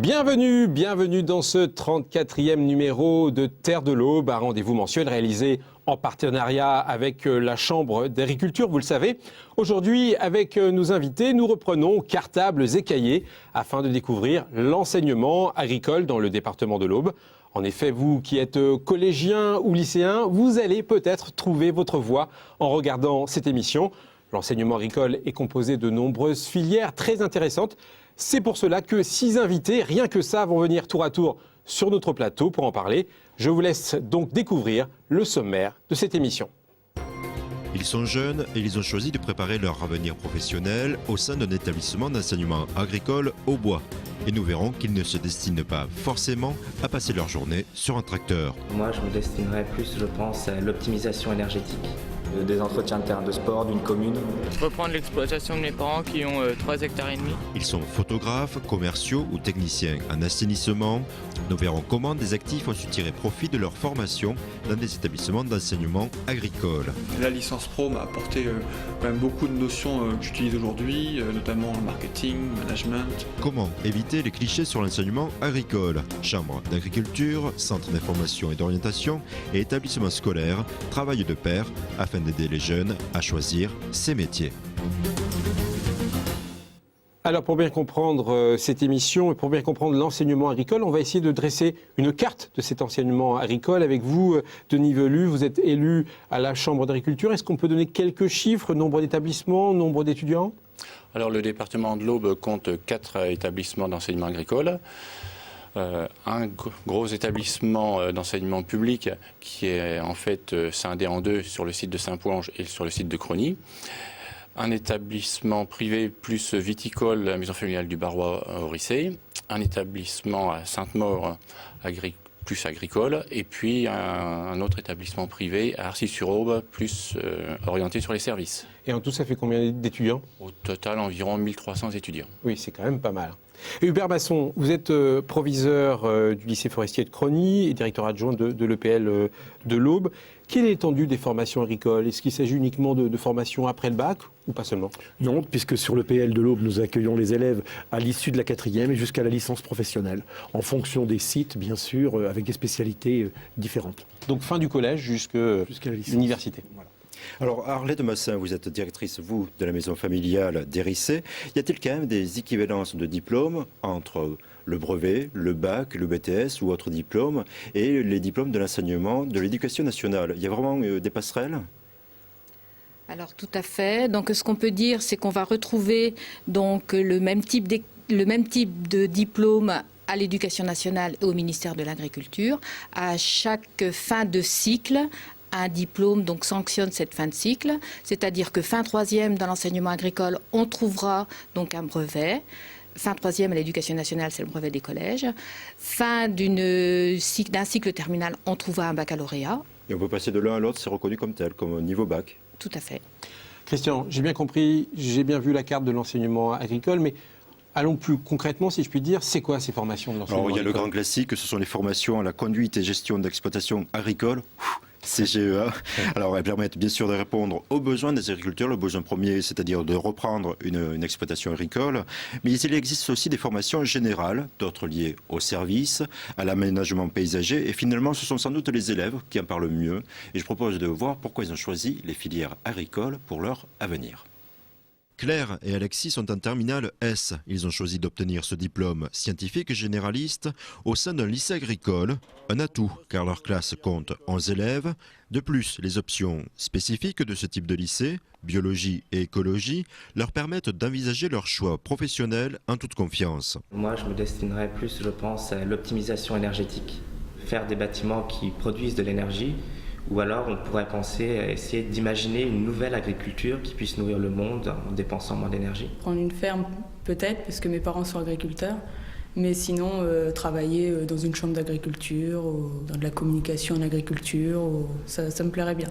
Bienvenue dans ce 34e numéro de Terre de l'Aube, un rendez-vous mensuel réalisé en partenariat avec la Chambre d'agriculture, vous le savez. Aujourd'hui, avec nos invités, nous reprenons cartables et cahiers afin de découvrir l'enseignement agricole dans le département de l'Aube. En effet, vous qui êtes collégien ou lycéen, vous allez peut-être trouver votre voie en regardant cette émission. L'enseignement agricole est composé de nombreuses filières très intéressantes. C'est pour cela que 6 invités, rien que ça, vont venir tour à tour sur notre plateau pour en parler. Je vous laisse donc découvrir le sommaire de cette émission. Ils sont jeunes et ils ont choisi de préparer leur avenir professionnel au sein d'un établissement d'enseignement agricole au bois. Et nous verrons qu'ils ne se destinent pas forcément à passer leur journée sur un tracteur. Moi, je me destinerais plus, je pense, à l'optimisation énergétique. Des entretiens de terrain de sport d'une commune. Je reprends l'exploitation de mes parents qui ont 3,5 hectares. Ils sont photographes, commerciaux ou techniciens en assainissement. Nous verrons comment des actifs ont su tirer profit de leur formation dans des établissements d'enseignement agricole. La licence pro m'a apporté quand même beaucoup de notions que j'utilise aujourd'hui, notamment le marketing, management. Comment éviter les clichés sur l'enseignement agricole? Chambre d'agriculture, centre d'information et d'orientation et établissements scolaires travaillent de pair afin d'aider les jeunes à choisir ces métiers. Alors pour bien comprendre cette émission et pour bien comprendre l'enseignement agricole, on va essayer de dresser une carte de cet enseignement agricole avec vous, Denis Velu. Vous êtes élu à la Chambre d'agriculture. Est-ce qu'on peut donner quelques chiffres, nombre d'établissements, nombre d'étudiants? Alors le département de l'Aube compte 4 établissements d'enseignement agricole. Un gros établissement d'enseignement public qui est en fait scindé en deux sur le site de Saint-Pouange et sur le site de Crony. Un établissement privé plus viticole, la maison familiale du Barrois au Rissé. Un établissement à Sainte-Maure plus agricole. Et puis un autre établissement privé à Arcis-sur-Aube plus orienté sur les services. Et en tout, ça fait combien d'étudiants? Au total, environ 1300 étudiants. Oui, c'est quand même pas mal. Et Hubert Basson, vous êtes proviseur du lycée forestier de Crony et directeur adjoint de l'EPL de l'Aube. Quelle est l'étendue des formations agricoles? Est-ce qu'il s'agit uniquement de formations après le bac ou pas seulement? Non, puisque sur l'EPL de l'Aube, nous accueillons les élèves à l'issue de la 4e et jusqu'à la licence professionnelle, en fonction des sites, bien sûr, avec des spécialités différentes. Donc fin du collège jusqu'à l'université. Voilà. Alors Arlette Massin, vous êtes directrice, vous, de la maison familiale des Rissés. Y a-t-il quand même des équivalences de diplômes entre le brevet, le bac, le BTS ou autres diplômes et les diplômes de l'enseignement, de l'éducation nationale? Il y a vraiment des passerelles? Alors tout à fait. Donc ce qu'on peut dire, c'est qu'on va retrouver donc le même type de diplôme à l'Éducation nationale et au ministère de l'Agriculture. À chaque fin de cycle, un diplôme donc sanctionne cette fin de cycle, c'est-à-dire que fin 3e dans l'enseignement agricole, on trouvera donc un brevet. Fin 3e à l'Éducation nationale, c'est le brevet des collèges. Fin d'un cycle terminal, on trouvera un baccalauréat. Et on peut passer de l'un à l'autre, c'est reconnu comme tel, comme niveau bac. Tout à fait. Christian, j'ai bien compris, j'ai bien vu la carte de l'enseignement agricole, mais allons plus concrètement, si je puis dire, c'est quoi ces formations de l'enseignement agricole? Il y a le grand classique, ce sont les formations à la conduite et gestion d'exploitation agricole. CGEA. Alors, elles permettent bien sûr de répondre aux besoins des agriculteurs, le besoin premier, c'est-à-dire de reprendre une exploitation agricole. Mais il existe aussi des formations générales, d'autres liées au service, à l'aménagement paysager. Et finalement, ce sont sans doute les élèves qui en parlent mieux. Et je propose de voir pourquoi ils ont choisi les filières agricoles pour leur avenir. Claire et Alexis sont en terminale S. Ils ont choisi d'obtenir ce diplôme scientifique généraliste au sein d'un lycée agricole. Un atout, car leur classe compte 11 élèves. De plus, les options spécifiques de ce type de lycée, biologie et écologie, leur permettent d'envisager leur choix professionnel en toute confiance. Moi, je me destinerais plus, je pense, à l'optimisation énergétique. Faire des bâtiments qui produisent de l'énergie. Ou alors on pourrait penser à essayer d'imaginer une nouvelle agriculture qui puisse nourrir le monde en dépensant moins d'énergie. Prendre une ferme peut-être, parce que mes parents sont agriculteurs, mais sinon travailler dans une chambre d'agriculture, dans de la communication en agriculture, ça me plairait bien.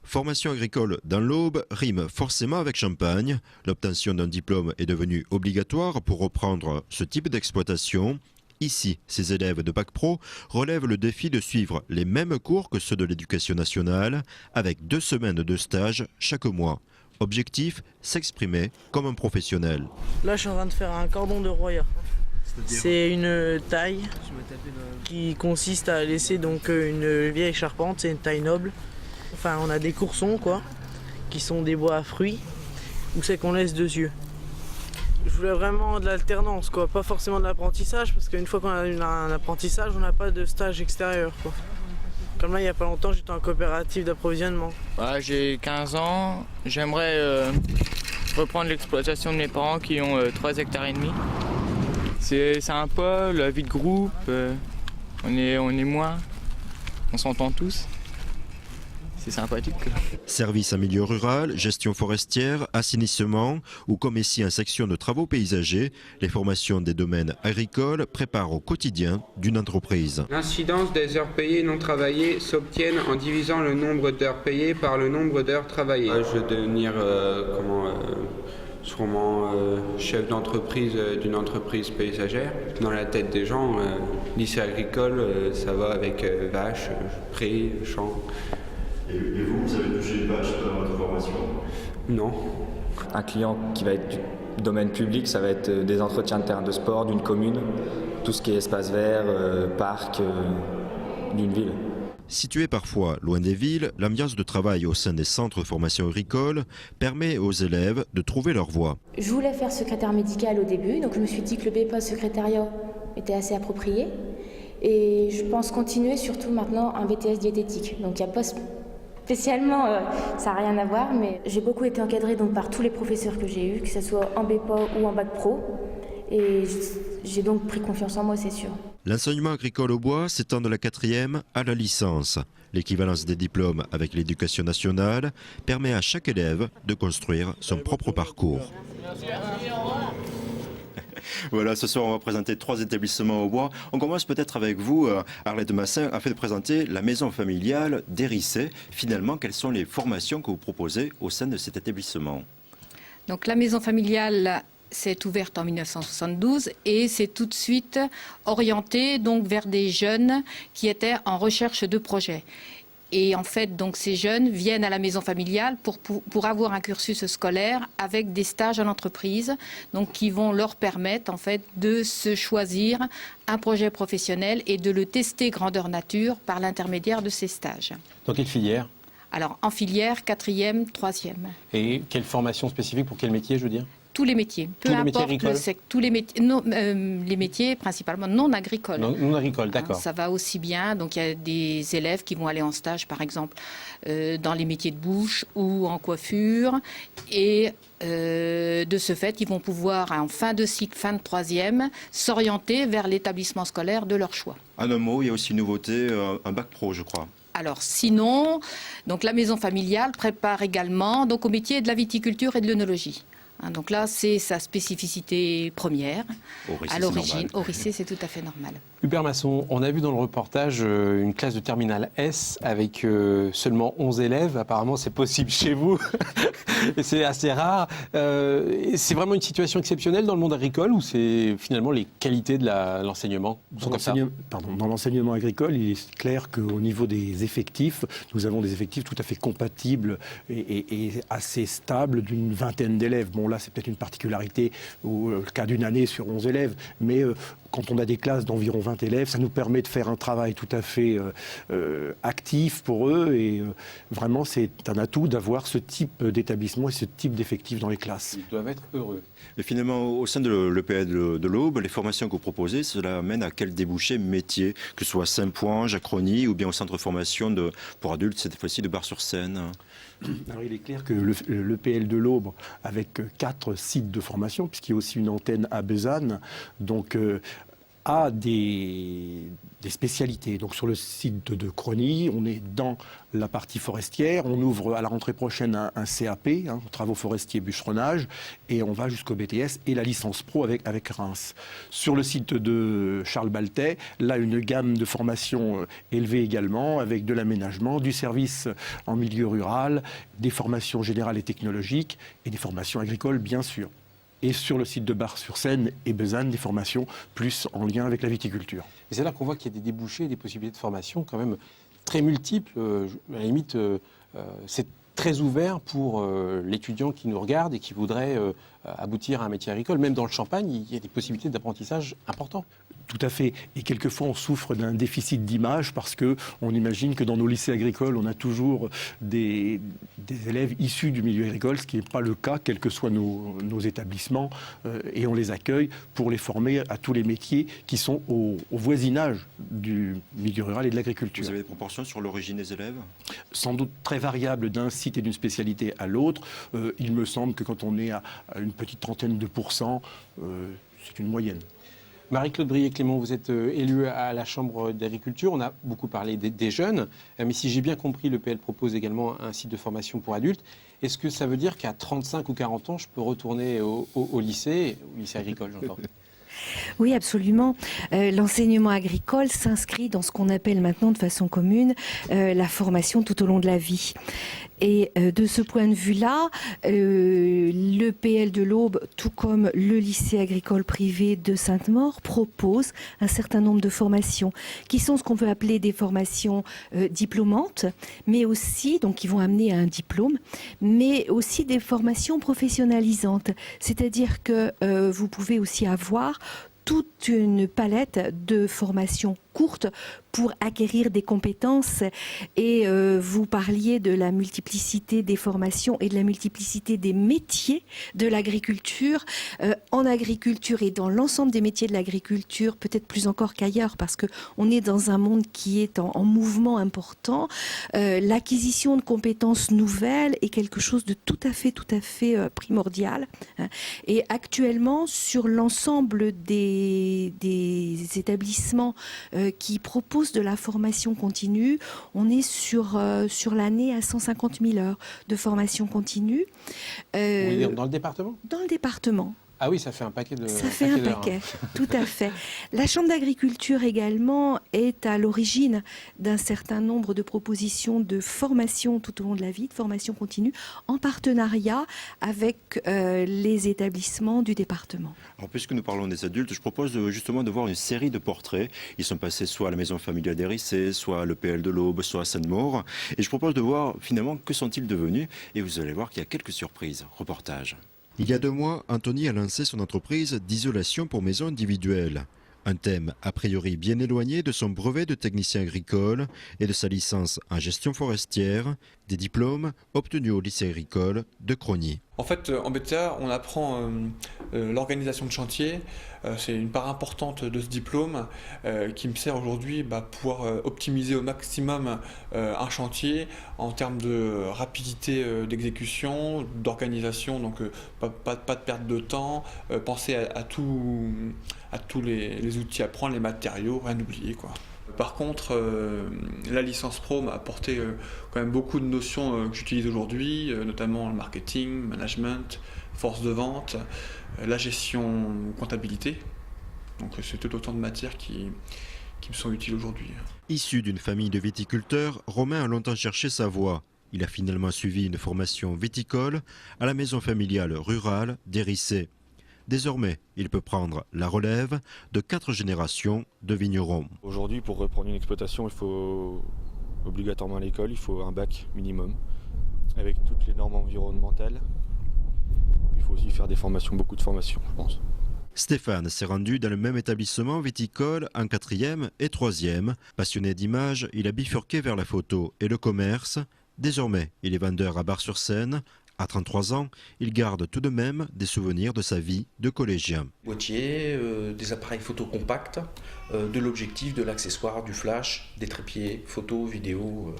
Formation agricole dans l'Aube rime forcément avec Champagne. L'obtention d'un diplôme est devenue obligatoire pour reprendre ce type d'exploitation. Ici, ces élèves de Bac Pro relèvent le défi de suivre les mêmes cours que ceux de l'Éducation nationale, avec 2 semaines de stage chaque mois. Objectif, s'exprimer comme un professionnel. Là, je suis en train de faire un cordon de broyeur. C'est une taille qui consiste à laisser donc une vieille charpente, c'est une taille noble. Enfin, on a des coursons quoi, qui sont des bois à fruits, où c'est qu'on laisse 2 yeux. Je voulais vraiment de l'alternance, quoi, pas forcément de l'apprentissage, parce qu'une fois qu'on a un apprentissage, on n'a pas de stage extérieur, quoi. Comme là, il n'y a pas longtemps, j'étais en coopérative d'approvisionnement. Voilà, j'ai 15 ans, j'aimerais reprendre l'exploitation de mes parents qui ont 3 hectares et demi. C'est sympa, la vie de groupe, on est moins, on s'entend tous. C'est sympathique. Services en milieu rural, gestion forestière, assainissement ou comme ici en section de travaux paysagers, les formations des domaines agricoles préparent au quotidien d'une entreprise. L'incidence des heures payées non travaillées s'obtiennent en divisant le nombre d'heures payées par le nombre d'heures travaillées. Je vais devenir sûrement chef d'entreprise d'une entreprise paysagère. Dans la tête des gens, lycée agricole, ça va avec vaches, prés, champs. Et vous avez touché une vache dans votre formation? Non. Un client qui va être du domaine public, ça va être des entretiens de terrain de sport d'une commune, tout ce qui est espace vert, parc d'une ville. Situé parfois loin des villes, l'ambiance de travail au sein des centres de formation agricole permet aux élèves de trouver leur voie. Je voulais faire secrétaire médical au début, donc je me suis dit que le BEPA secrétariat était assez approprié. Et je pense continuer surtout maintenant un BTS diététique. Donc il n'y a pas spécialement, ça n'a rien à voir, mais j'ai beaucoup été encadrée donc, par tous les professeurs que j'ai eus, que ce soit en BEPA ou en bac pro. Et j'ai donc pris confiance en moi, c'est sûr. L'enseignement agricole au bois s'étend de la 4e à la licence. L'équivalence des diplômes avec l'éducation nationale permet à chaque élève de construire son propre parcours. Voilà, ce soir on va présenter 3 établissements au bois. On commence peut-être avec vous, Arlette Massin, afin de présenter la maison familiale d'Hérissé. Finalement, quelles sont les formations que vous proposez au sein de cet établissement? Donc la maison familiale s'est ouverte en 1972 et c'est tout de suite orienté donc vers des jeunes qui étaient en recherche de projets. Et en fait, donc, ces jeunes viennent à la maison familiale pour avoir un cursus scolaire avec des stages en entreprise, donc qui vont leur permettre en fait de se choisir un projet professionnel et de le tester grandeur nature par l'intermédiaire de ces stages. Dans quelle filière? Alors en filière, 4e, 3e. Et quelle formation spécifique pour quel métier, je veux dire? Tous les métiers, peu importe le secteur, tous les métiers, non, les métiers principalement non agricoles. Non agricoles, d'accord. Ça va aussi bien. Donc il y a des élèves qui vont aller en stage, par exemple, dans les métiers de bouche ou en coiffure, et de ce fait, ils vont pouvoir, en fin de cycle, fin de 3e, s'orienter vers l'établissement scolaire de leur choix. En un mot, il y a aussi une nouveauté, un bac pro, je crois. Alors sinon, donc la maison familiale prépare également donc au métier de la viticulture et de l'œnologie. Donc là, c'est sa spécificité première. À l'origine, au Rissé, c'est tout à fait normal. Hubert Masson, on a vu dans le reportage une classe de terminale S avec seulement 11 élèves. Apparemment, c'est possible chez vous. Et c'est assez rare. C'est vraiment une situation exceptionnelle dans le monde agricole ou c'est finalement les qualités de l'enseignement sont comme ça? Dans l'enseignement agricole, il est clair qu'au niveau des effectifs, nous avons des effectifs tout à fait compatibles et assez stables d'une vingtaine d'élèves. Bon, là, c'est peut-être une particularité ou le cas d'une année sur 11 élèves, mais quand on a des classes d'environ 20 élèves, ça nous permet de faire un travail tout à fait actif pour eux et vraiment c'est un atout d'avoir ce type d'établissement et ce type d'effectifs dans les classes. Ils doivent être heureux. Et finalement, au sein de l'EPL de l'Aube, les formations que vous proposez, cela amène à quel débouché métier, que ce soit Saint-Point, Jacrony ou bien au centre de formation pour adultes, cette fois-ci de Bar-sur-Seine? Alors, il est clair que l'EPL de l'Aube, avec 4 sites de formation, puisqu'il y a aussi une antenne à Besanne, donc a des spécialités. Donc sur le site de Crony, on est dans la partie forestière, on ouvre à la rentrée prochaine un CAP, travaux forestiers bûcheronnage, et on va jusqu'au BTS et la licence pro avec Reims. Sur le site de Charles Baltet, là une gamme de formations élevée également, avec de l'aménagement, du service en milieu rural, des formations générales et technologiques, et des formations agricoles bien sûr. Et sur le site de Bar-sur-Seine et Besanne, des formations plus en lien avec la viticulture. Et c'est là qu'on voit qu'il y a des débouchés, des possibilités de formation quand même très multiples. À la limite, c'est très ouvert pour l'étudiant qui nous regarde et qui voudrait aboutir à un métier agricole. Même dans le Champagne, il y a des possibilités d'apprentissage importantes. Tout à fait. Et quelquefois, on souffre d'un déficit d'image parce qu'on imagine que dans nos lycées agricoles, on a toujours des élèves issus du milieu agricole, ce qui n'est pas le cas, quels que soient nos établissements. Et on les accueille pour les former à tous les métiers qui sont au voisinage du milieu rural et de l'agriculture. Vous avez des proportions sur l'origine des élèves? Sans doute très variable d'un site et d'une spécialité à l'autre. Il me semble que quand on est à une petite trentaine de %, c'est une moyenne. Marie-Claude Brié-Clément, vous êtes élue à la Chambre d'agriculture. On a beaucoup parlé des jeunes, mais si j'ai bien compris, le PL propose également un site de formation pour adultes. Est-ce que ça veut dire qu'à 35 ou 40 ans, je peux retourner au lycée agricole, j'entends? Oui, absolument. L'enseignement agricole s'inscrit dans ce qu'on appelle maintenant de façon commune la formation tout au long de la vie. Et de ce point de vue-là, le PL de l'Aube, tout comme le lycée agricole privé de Sainte-Maure, propose un certain nombre de formations qui sont ce qu'on peut appeler des formations diplômantes, mais aussi, donc qui vont amener à un diplôme, mais aussi des formations professionnalisantes. C'est-à-dire que vous pouvez aussi avoir toute une palette de formations courtes pour acquérir des compétences. Et vous parliez de la multiplicité des formations et de la multiplicité des métiers de l'agriculture. En agriculture et dans l'ensemble des métiers de l'agriculture, peut-être plus encore qu'ailleurs, parce qu'on est dans un monde qui est en mouvement important. L'acquisition de compétences nouvelles est quelque chose de tout à fait primordial. Et actuellement, sur l'ensemble des établissements qui proposent de la formation continue, on est sur l'année à 150 000 heures de formation continue. Vous voulez dire dans le département? Dans le département. Ah oui, ça fait un paquet de... Ça fait un paquet, tout à fait. La Chambre d'agriculture également est à l'origine d'un certain nombre de propositions de formation tout au long de la vie, de formation continue, en partenariat avec les établissements du département. Alors, puisque nous parlons des adultes, je propose justement de voir une série de portraits. Ils sont passés soit à la maison familiale d'Hérissé, soit à l'EPL de l'Aube, soit à Sainte-Maure. Et je propose de voir finalement que sont-ils devenus. Et vous allez voir qu'il y a quelques surprises. Reportage. Il y a 2 mois, Anthony a lancé son entreprise d'isolation pour maisons individuelles. Un thème a priori bien éloigné de son brevet de technicien agricole et de sa licence en gestion forestière, des diplômes obtenus au lycée agricole de Crogny. En fait, en BTA, on apprend l'organisation de chantier. C'est une part importante de ce diplôme qui me sert aujourd'hui pouvoir optimiser au maximum un chantier en termes de rapidité d'exécution, d'organisation, donc pas de perte de temps, penser à tous les outils à prendre, les matériaux, rien oublier, quoi. Par contre, la licence pro m'a apporté quand même beaucoup de notions que j'utilise aujourd'hui, notamment le marketing, management, force de vente, la gestion, comptabilité. Donc c'est tout autant de matières qui me sont utiles aujourd'hui. Issu d'une famille de viticulteurs, Romain a longtemps cherché sa voie. Il a finalement suivi une formation viticole à la maison familiale rurale d'Hérissé. Désormais, il peut prendre la relève de 4 générations de vignerons. Aujourd'hui, pour reprendre une exploitation, il faut obligatoirement à l'école, il faut un bac minimum, avec toutes les normes environnementales. Il faut aussi faire des formations, beaucoup de formations, je pense. Stéphane s'est rendu dans le même établissement viticole en 4e et 3e. Passionné d'image, il a bifurqué vers la photo et le commerce. Désormais, il est vendeur à Bar-sur-Seine. À 33 ans, il garde tout de même des souvenirs de sa vie de collégien. Boîtier, des appareils photo compacts, de l'objectif, de l'accessoire, du flash, des trépieds, photos, vidéos,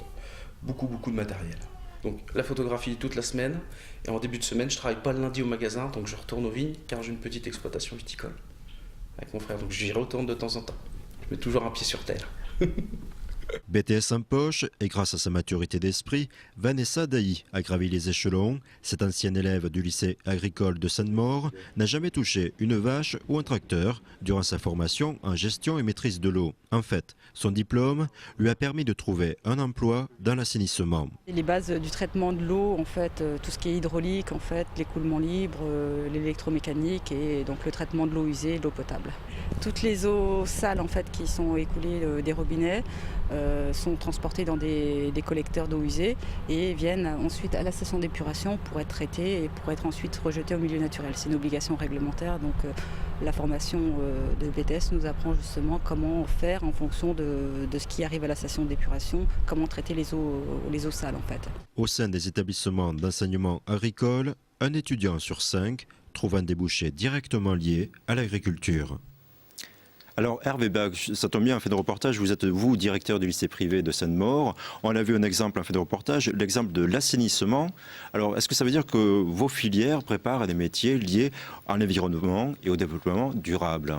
beaucoup de matériel. Donc la photographie toute la semaine, et en début de semaine, je travaille pas le lundi au magasin, donc je retourne aux vignes, car j'ai une petite exploitation viticole avec mon frère, donc j'y retourne de temps en temps. Je mets toujours un pied sur terre. BTS en poche, et grâce à sa maturité d'esprit, Vanessa Dailly a gravi les échelons. Cette ancienne élève du lycée agricole de Sainte-Maure n'a jamais touché une vache ou un tracteur durant sa formation en gestion et maîtrise de l'eau. En fait, son diplôme lui a permis de trouver un emploi dans l'assainissement. Les bases du traitement de l'eau, en fait, tout ce qui est hydraulique, en fait, l'écoulement libre, l'électromécanique et donc le traitement de l'eau usée, l'eau potable. Toutes les eaux sales en fait qui sont écoulées des robinets, sont transportés dans des collecteurs d'eau usée et viennent ensuite à la station d'épuration pour être traités et pour être ensuite rejetés au milieu naturel. C'est une obligation réglementaire, donc la formation de BTS nous apprend justement comment faire en fonction de ce qui arrive à la station d'épuration, comment traiter les eaux sales en fait. Au sein des établissements d'enseignement agricole, un étudiant sur 5 trouve un débouché directement lié à l'agriculture. Alors Hervé Bach, ça tombe bien, en fait de reportage, vous êtes vous directeur du lycée privé de Sainte-Maure. On a vu un exemple en fait de reportage, l'exemple de l'assainissement. Alors est-ce que ça veut dire que vos filières préparent à des métiers liés à l'environnement et au développement durable ?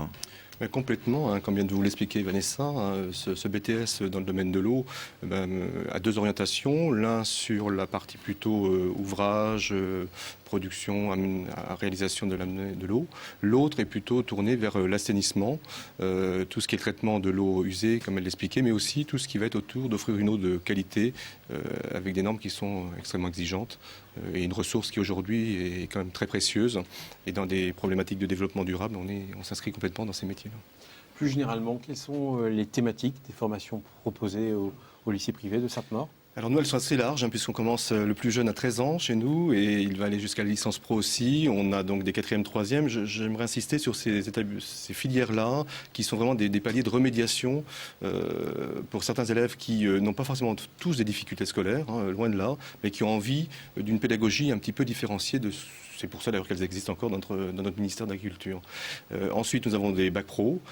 Complètement, comme vient de vous l'expliquer Vanessa, ce BTS dans le domaine de l'eau a deux orientations, l'un sur la partie plutôt ouvrage, production, réalisation de l'eau, l'autre est plutôt tourné vers l'assainissement, tout ce qui est traitement de l'eau usée, comme elle l'expliquait, mais aussi tout ce qui va être autour d'offrir une eau de qualité avec des normes qui sont extrêmement exigeantes et une ressource qui aujourd'hui est quand même très précieuse. Et dans des problématiques de développement durable, on s'inscrit complètement dans ces métiers-là. Plus généralement, quelles sont les thématiques des formations proposées au lycée privé de Sainte-Maure ? Alors nous, elles sont assez larges, puisqu'on commence le plus jeune à 13 ans chez nous, et il va aller jusqu'à la licence pro aussi. On a donc des 4e, 3e. J'aimerais insister sur ces filières-là, qui sont vraiment des paliers de remédiation pour certains élèves qui n'ont pas forcément tous des difficultés scolaires, loin de là, mais qui ont envie d'une pédagogie un petit peu différenciée. C'est pour ça d'ailleurs qu'elles existent encore dans notre ministère de l'Agriculture. Ensuite, nous avons des bacs pro.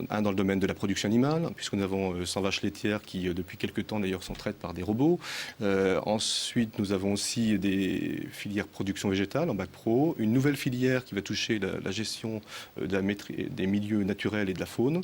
Un dans le domaine de la production animale, puisque nous avons 100 vaches laitières qui, depuis quelques temps d'ailleurs, sont traites par des robots. Ensuite, nous avons aussi des filières production végétale en bac pro, une nouvelle filière qui va toucher la gestion des milieux naturels et de la faune.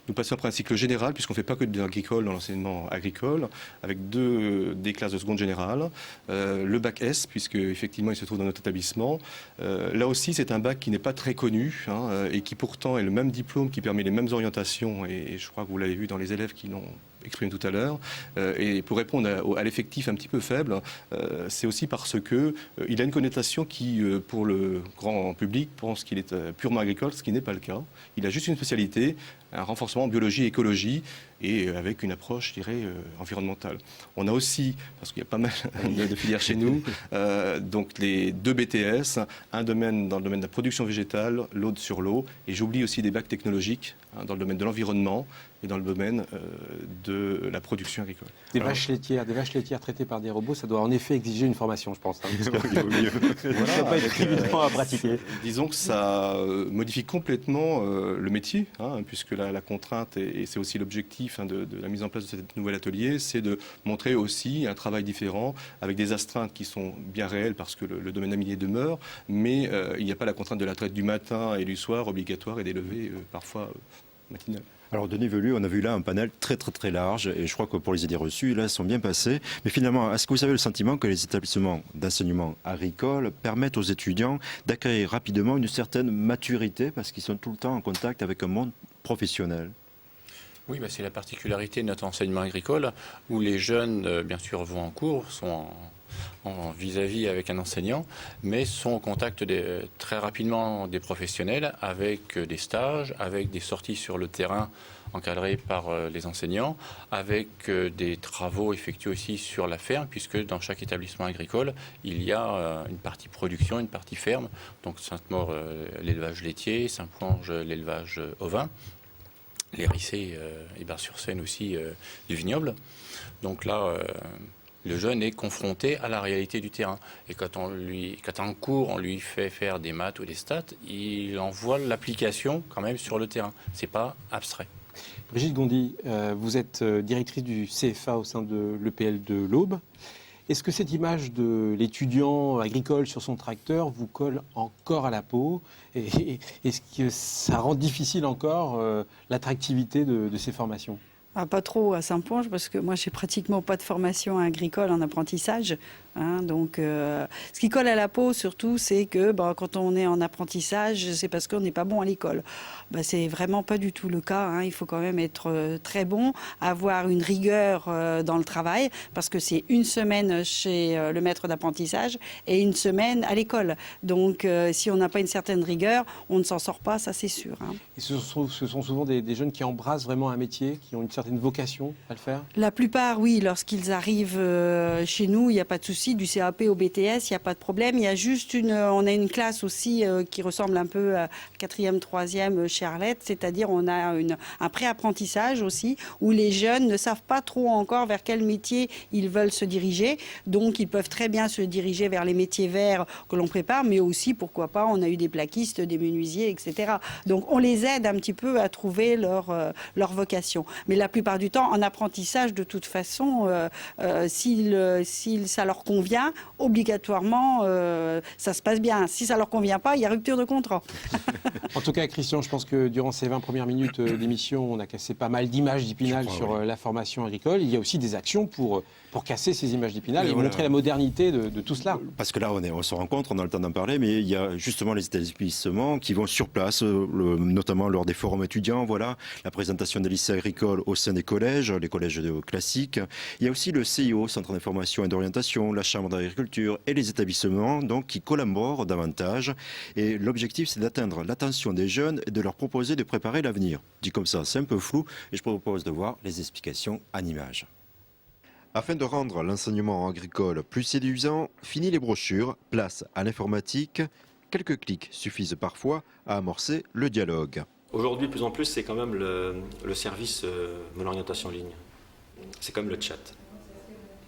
Nous passons après un cycle général, puisqu'on ne fait pas que de l'agricole dans l'enseignement agricole, avec des classes de seconde générale. Le bac S, puisque effectivement il se trouve dans notre établissement. Là aussi, c'est un bac qui n'est pas très connu et qui pourtant est le même diplôme qui permet les mêmes orientations, et je crois que vous l'avez vu dans les élèves qui l'ont exprimé tout à l'heure. Et pour répondre à l'effectif un petit peu faible, c'est aussi parce qu'il a une connotation qui, pour le grand public, pense qu'il est purement agricole, ce qui n'est pas le cas. Il a juste une spécialité, un renforcement en biologie et écologie, et avec une approche, je dirais, environnementale. On a aussi, parce qu'il y a pas mal de filières chez nous, donc les 2 BTS, un domaine dans le domaine de la production végétale, l'autre sur l'eau, et j'oublie aussi des bacs technologiques dans le domaine de l'environnement et dans le domaine de la production agricole. Des vaches laitières traitées par des robots, ça doit en effet exiger une formation, je pense. Il vaut mieux. Ça ne va pas être évident à pratiquer. Disons que ça modifie complètement le métier, puisque la contrainte, et c'est aussi l'objectif de la mise en place de cet nouvel atelier, c'est de montrer aussi un travail différent, avec des astreintes qui sont bien réelles, parce que le domaine animalier demeure, mais il n'y a pas la contrainte de la traite du matin et du soir obligatoire et des levées parfois matinales. Alors Denis Velu, on a vu là un panel très large, et je crois que pour les idées reçues, là, elles sont bien passées. Mais finalement, est-ce que vous avez le sentiment que les établissements d'enseignement agricole permettent aux étudiants d'acquérir rapidement une certaine maturité, parce qu'ils sont tout le temps en contact avec un monde professionnel ? Oui, c'est la particularité de notre enseignement agricole, où les jeunes, bien sûr, vont en cours, sont en vis-à-vis avec un enseignant, mais sont au contact très rapidement des professionnels, avec des stages, avec des sorties sur le terrain encadrées par les enseignants, avec des travaux effectués aussi sur la ferme, puisque dans chaque établissement agricole, il y a une partie production, une partie ferme. Donc Sainte-Maure, l'élevage laitier, Saint-Ponge, l'élevage ovin, les Rissés et Bar-sur-Seine aussi du vignoble. Donc là, le jeune est confronté à la réalité du terrain. Et quand en cours, on lui fait faire des maths ou des stats, il en voit l'application quand même sur le terrain. C'est pas abstrait. Brigitte Gondy, vous êtes directrice du CFA au sein de l'EPL de l'Aube. Est-ce que cette image de l'étudiant agricole sur son tracteur vous colle encore à la peau ? Et est-ce que ça rend difficile encore l'attractivité de ces formations ? Pas trop à Saint-Ponge, parce que moi j'ai pratiquement pas de formation agricole en apprentissage. Donc ce qui colle à la peau surtout, c'est que quand on est en apprentissage, c'est parce qu'on n'est pas bon à l'école. C'est vraiment pas du tout le cas. Il faut quand même être très bon, avoir une rigueur dans le travail, parce que c'est une semaine chez le maître d'apprentissage et une semaine à l'école. Donc si on n'a pas une certaine rigueur, on ne s'en sort pas, ça c'est sûr. Et ce sont souvent des jeunes qui embrassent vraiment un métier, qui ont une certaine certaine vocation à le faire? La plupart, oui, lorsqu'ils arrivent chez nous, il n'y a pas de souci, du CAP au BTS, il n'y a pas de problème. Il y a juste on a une classe aussi qui ressemble un peu à 4e, 3e chez Arlette, c'est-à-dire on a un pré-apprentissage aussi, où les jeunes ne savent pas trop encore vers quel métier ils veulent se diriger. Donc ils peuvent très bien se diriger vers les métiers verts que l'on prépare, mais aussi, pourquoi pas, on a eu des plaquistes, des menuisiers, etc. Donc on les aide un petit peu à trouver leur vocation. Mais la plupart du temps, en apprentissage, de toute façon, si ça leur convient, obligatoirement, ça se passe bien. Si ça leur convient pas, il y a rupture de contrat. En tout cas, Christian, je pense que durant ces 20 premières minutes d'émission, on a cassé pas mal d'images d'Épinal sur la formation agricole. Il y a aussi des actions pour casser ces images d'Épinal et montrer la modernité de tout cela. Parce que là, on se rencontre, on a le temps d'en parler, mais il y a justement les établissements qui vont sur place, notamment lors des forums étudiants, voilà, la présentation des lycées agricoles au sein des collèges, les collèges classiques. Il y a aussi le CIO, Centre d'information et d'orientation, la Chambre d'agriculture et les établissements donc, qui collaborent davantage. Et l'objectif, c'est d'atteindre l'attention des jeunes et de leur proposer de préparer l'avenir. Dit comme ça, c'est un peu flou et je propose de voir les explications en images. Afin de rendre l'enseignement agricole plus séduisant, fini les brochures, place à l'informatique. Quelques clics suffisent parfois à amorcer le dialogue. Aujourd'hui, de plus en plus, c'est quand même le service de l'orientation en ligne. C'est comme le chat,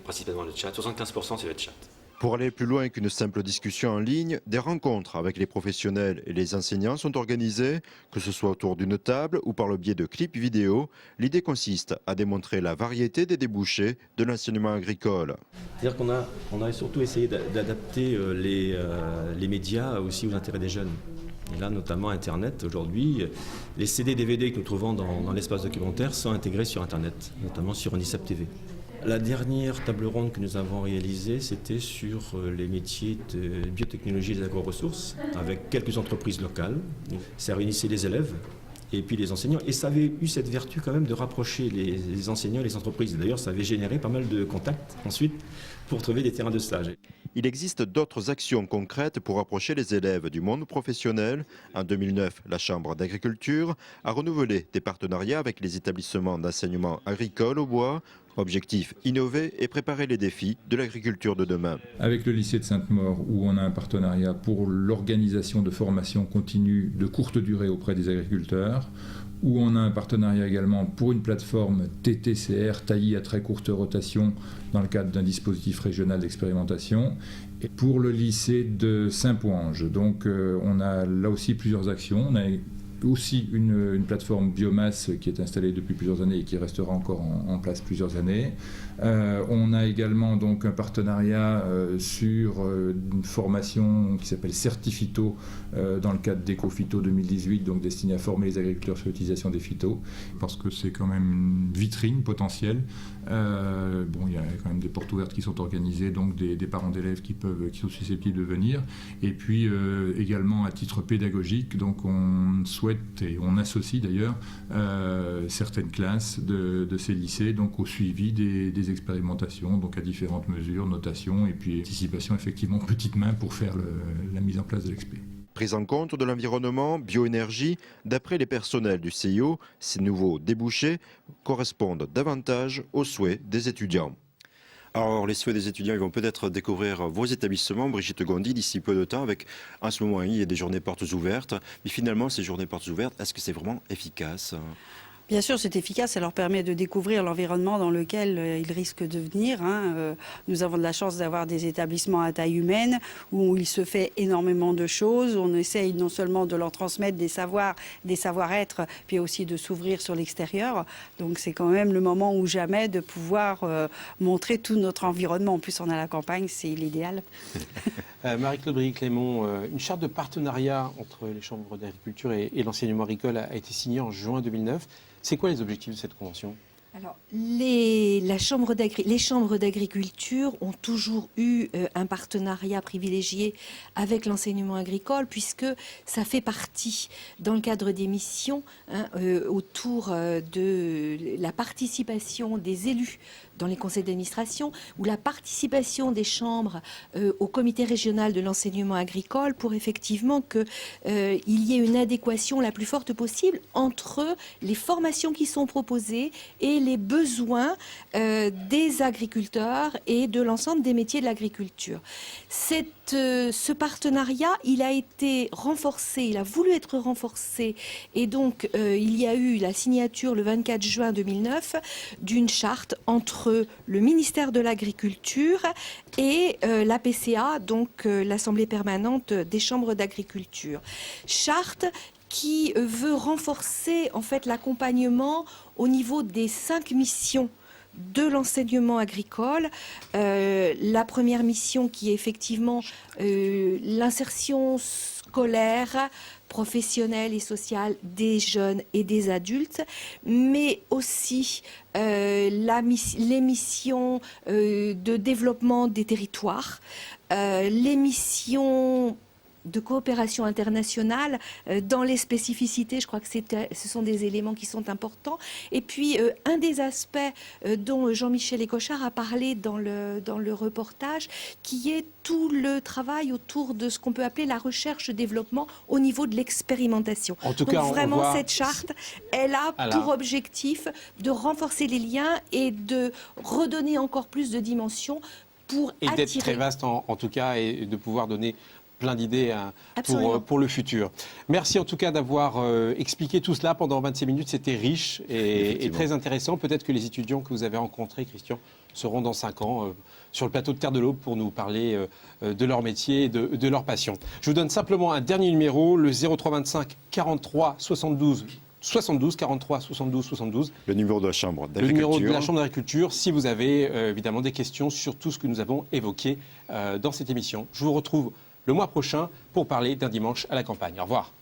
principalement le chat. 75% c'est le chat. Pour aller plus loin qu'une simple discussion en ligne, des rencontres avec les professionnels et les enseignants sont organisées, que ce soit autour d'une table ou par le biais de clips vidéo. L'idée consiste à démontrer la variété des débouchés de l'enseignement agricole. C'est-à-dire qu'on a surtout essayé d'adapter les médias aussi aux intérêts des jeunes. Et là, notamment Internet, aujourd'hui, les CD, DVD que nous trouvons dans l'espace documentaire sont intégrés sur Internet, notamment sur Unicep TV. La dernière table ronde que nous avons réalisée, c'était sur les métiers de biotechnologie et des agro-ressources, avec quelques entreprises locales. Ça réunissait les élèves et puis les enseignants. Et ça avait eu cette vertu quand même de rapprocher les enseignants et les entreprises. D'ailleurs, ça avait généré pas mal de contacts ensuite pour trouver des terrains de stage. Il existe d'autres actions concrètes pour rapprocher les élèves du monde professionnel. En 2009, la Chambre d'agriculture a renouvelé des partenariats avec les établissements d'enseignement agricole au bois. Objectif, innover et préparer les défis de l'agriculture de demain. Avec le lycée de Sainte-Maure, où on a un partenariat pour l'organisation de formations continues de courte durée auprès des agriculteurs, où on a un partenariat également pour une plateforme TTCR, taillis à très courte rotation, dans le cadre d'un dispositif régional d'expérimentation, et pour le lycée de Saint-Pouange. Donc on a là aussi plusieurs actions. On a aussi une plateforme biomasse qui est installée depuis plusieurs années et qui restera encore en place plusieurs années. On a également donc un partenariat sur une formation qui s'appelle Certifito dans le cadre d'EcoPhyto 2018, donc destiné à former les agriculteurs sur l'utilisation des phytos, parce que c'est quand même une vitrine potentielle. Il y a quand même des portes ouvertes qui sont organisées, donc des parents d'élèves qui sont susceptibles de venir. Et puis également à titre pédagogique, donc on souhaite et on associe d'ailleurs certaines classes de ces lycées donc au suivi des expérimentations, donc à différentes mesures, notation et puis anticipation effectivement petite main pour faire la mise en place de l'expé. Prise en compte de l'environnement, bioénergie, d'après les personnels du CIO, ces nouveaux débouchés correspondent davantage aux souhaits des étudiants. Alors, les souhaits des étudiants, ils vont peut-être découvrir vos établissements, Brigitte Gondi, d'ici peu de temps, avec, en ce moment, il y a des journées portes ouvertes. Mais finalement, ces journées portes ouvertes, est-ce que c'est vraiment efficace ? Bien sûr, c'est efficace, ça leur permet de découvrir l'environnement dans lequel ils risquent de venir. Nous avons de la chance d'avoir des établissements à taille humaine où il se fait énormément de choses. On essaye non seulement de leur transmettre des savoirs, des savoir-être, puis aussi de s'ouvrir sur l'extérieur. Donc c'est quand même le moment ou jamais de pouvoir montrer tout notre environnement. En plus, on a la campagne, c'est l'idéal. Marie-Claude Briry-Clément, une charte de partenariat entre les chambres d'agriculture et l'enseignement agricole a été signée en juin 2009. C'est quoi les objectifs de cette convention ? Alors, les chambres d'agriculture ont toujours eu un partenariat privilégié avec l'enseignement agricole, puisque ça fait partie, dans le cadre des missions, autour de la participation des élus dans les conseils d'administration, ou la participation des chambres au comité régional de l'enseignement agricole pour effectivement qu'il y ait une adéquation la plus forte possible entre les formations qui sont proposées et les besoins des agriculteurs et de l'ensemble des métiers de l'agriculture. Ce partenariat, il a été renforcé, il a voulu être renforcé, et donc il y a eu la signature le 24 juin 2009 d'une charte entre le ministère de l'Agriculture et la PCA, donc l'Assemblée permanente des chambres d'agriculture. Charte qui veut renforcer en fait l'accompagnement au niveau des 5 missions de l'enseignement agricole. La première mission qui est effectivement l'insertion scolaire, professionnelle et sociale des jeunes et des adultes, mais aussi les missions de développement des territoires, les missions de coopération internationale dans les spécificités. Je crois que ce sont des éléments qui sont importants. Et puis, un des aspects dont Jean-Michel Écochard a parlé dans le reportage, qui est tout le travail autour de ce qu'on peut appeler la recherche-développement au niveau de l'expérimentation. En tout Donc, cas, vraiment, cette charte, elle a pour objectif de renforcer les liens et de redonner encore plus de dimensions pour attirer. Et d'être très vaste, en tout cas, et de pouvoir donner plein d'idées pour le futur. Merci en tout cas d'avoir expliqué tout cela pendant 26 minutes. C'était riche et très intéressant. Peut-être que les étudiants que vous avez rencontrés, Christian, seront dans 5 ans sur le plateau de Terre de l'Aube pour nous parler de leur métier et de leur passion. Je vous donne simplement un dernier numéro, le 0325 43 72 43 72 72. Le numéro de la Chambre d'agriculture. Le numéro de la Chambre d'agriculture, si vous avez évidemment des questions sur tout ce que nous avons évoqué dans cette émission. Je vous retrouve le mois prochain pour parler d'un dimanche à la campagne. Au revoir.